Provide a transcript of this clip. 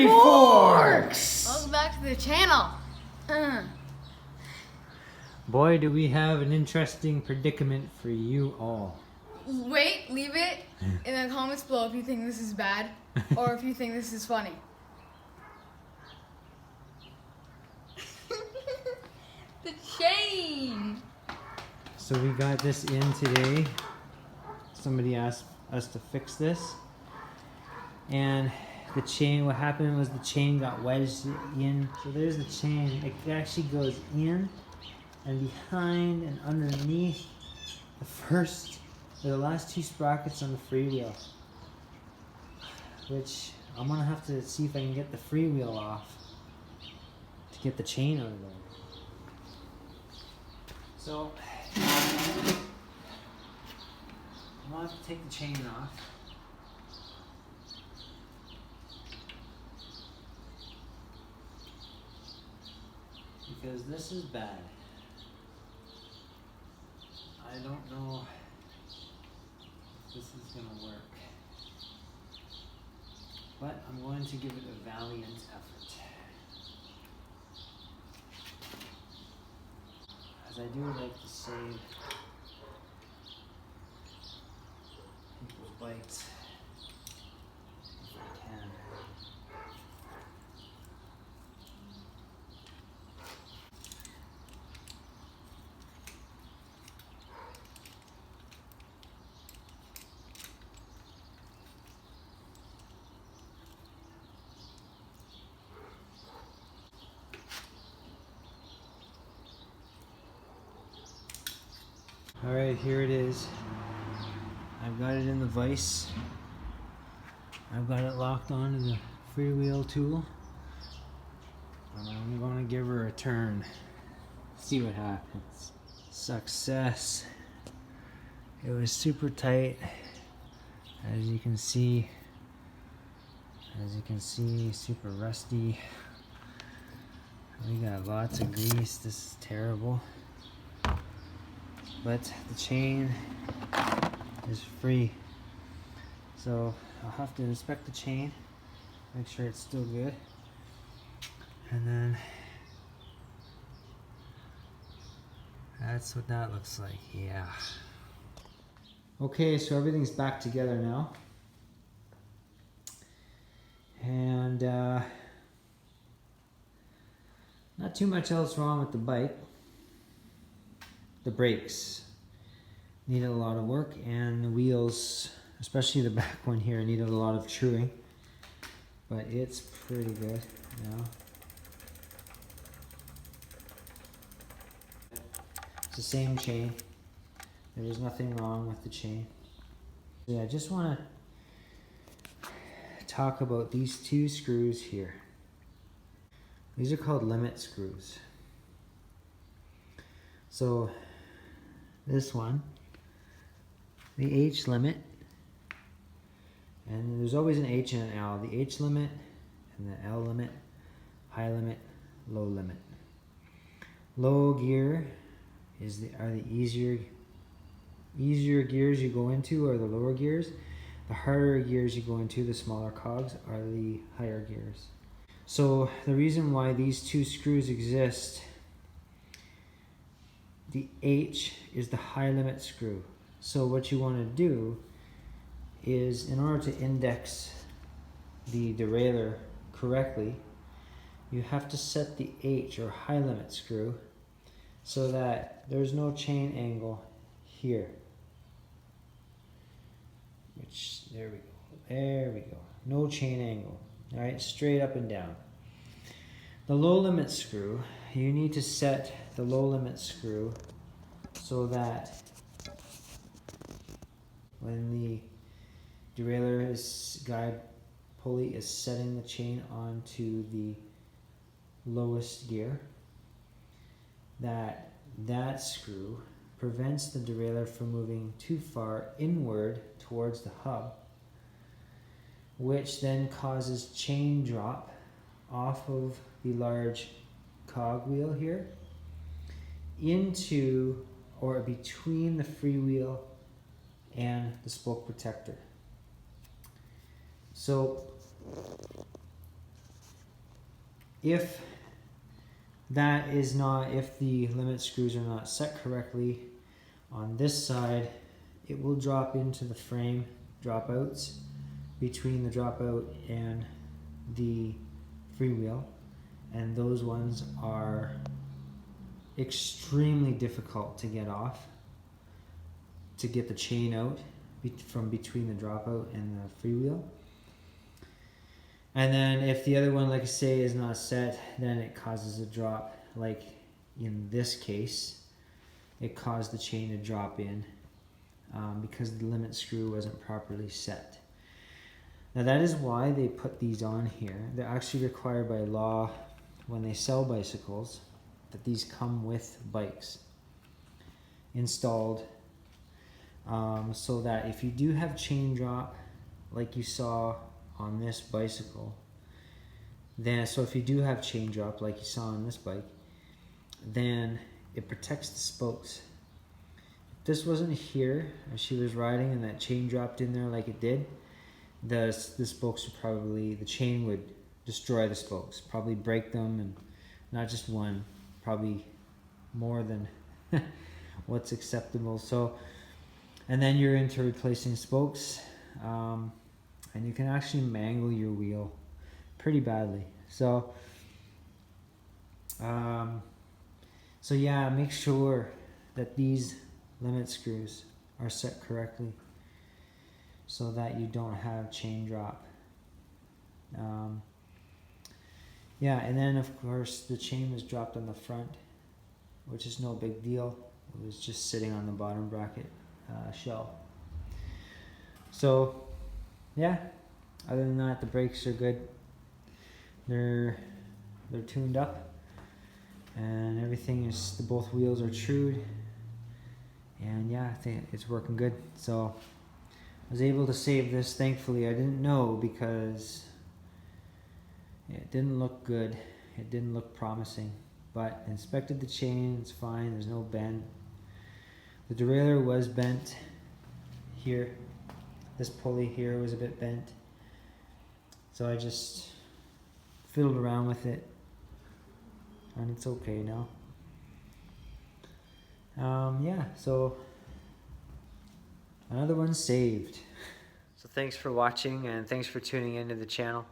Three Forks! Welcome back to the channel. Boy, do we have an interesting predicament for you all. Wait, leave it in the comments below if you think this is bad or if you think this is funny. The chain! So we got this in today. Somebody asked us to fix this. And the chain, what happened was the chain got wedged in. So there's the chain. It actually goes in and behind and underneath the last two sprockets on the freewheel. Which I'm gonna have to see if I can get the freewheel off to get the chain out of there. So I'm gonna have to take the chain off. Because this is bad. I don't know if this is gonna work. But I'm going to give it a valiant effort. As I do like to save people's bikes if I can. Alright, here it is. I've got it in the vise. I've got it locked onto the freewheel tool. And I'm going to give her a turn. See what happens. Success. It was super tight. As you can see, super rusty. We got lots of grease. This is terrible. But the chain is free. So I'll have to inspect the chain, make sure it's still good. And then that's what that looks like, yeah. Okay, so everything's back together now. And not too much else wrong with the bike. The brakes needed a lot of work, and the wheels, especially the back one here, needed a lot of truing, but it's pretty good now. It's the same chain. There was nothing wrong with the chain. Yeah, I just want to talk about these two screws here. These are called limit screws. So this one, the H limit, and there's always an H and an L. The H limit and the L limit, high limit, low limit. Low gear are the easier gears you go into are the lower gears. The harder gears you go into, the smaller cogs, are the higher gears. So the reason why these two screws exist, the H is the high limit screw. So what you want to do is, in order to index the derailleur correctly, you have to set the H, or high limit screw, so that there's no chain angle here. Which, there we go. No chain angle. All right, straight up and down. The low limit screw, you need to set the low limit screw so that when the derailleur guide pulley is setting the chain onto the lowest gear, that screw prevents the derailleur from moving too far inward towards the hub, which then causes chain drop off of the large cog wheel here into or between the freewheel and the spoke protector. So if if the limit screws are not set correctly on this side, it will drop into the frame dropouts between the dropout and the freewheel, and those ones are extremely difficult to get off, to get the chain out from between the dropout and the freewheel. And then if the other one, like I say, is not set, then it causes a drop. Like in this case, it caused the chain to drop in because the limit screw wasn't properly set. Now that is why they put these on here. They're actually required by law when they sell bicycles that these come with bikes installed, so that if you do have chain drop like you saw on this bicycle, then if you do have chain drop like you saw on this bike, then it protects the spokes. If this wasn't here and she was riding and that chain dropped in there like it did, the spokes would probably, the chain would destroy the spokes, probably break them, and not just one, probably more than what's acceptable. So, and then you're into replacing spokes, and you can actually mangle your wheel pretty badly. So so yeah, make sure that these limit screws are set correctly so that you don't have chain drop. Yeah, and then of course the chain was dropped on the front, which is no big deal. It was just sitting on the bottom bracket shell. So yeah, other than that, the brakes are good. They're tuned up, and everything is, both wheels are trued, and yeah, I think it's working good. So I was able to save this. Thankfully, I didn't know because it didn't look good. It didn't look promising, but I inspected the chain. It's fine. There's no bend. The derailleur was bent here. This pulley here was a bit bent, so I just fiddled around with it, and it's okay now. Yeah, so another one saved. So thanks for watching, and thanks for tuning into the channel.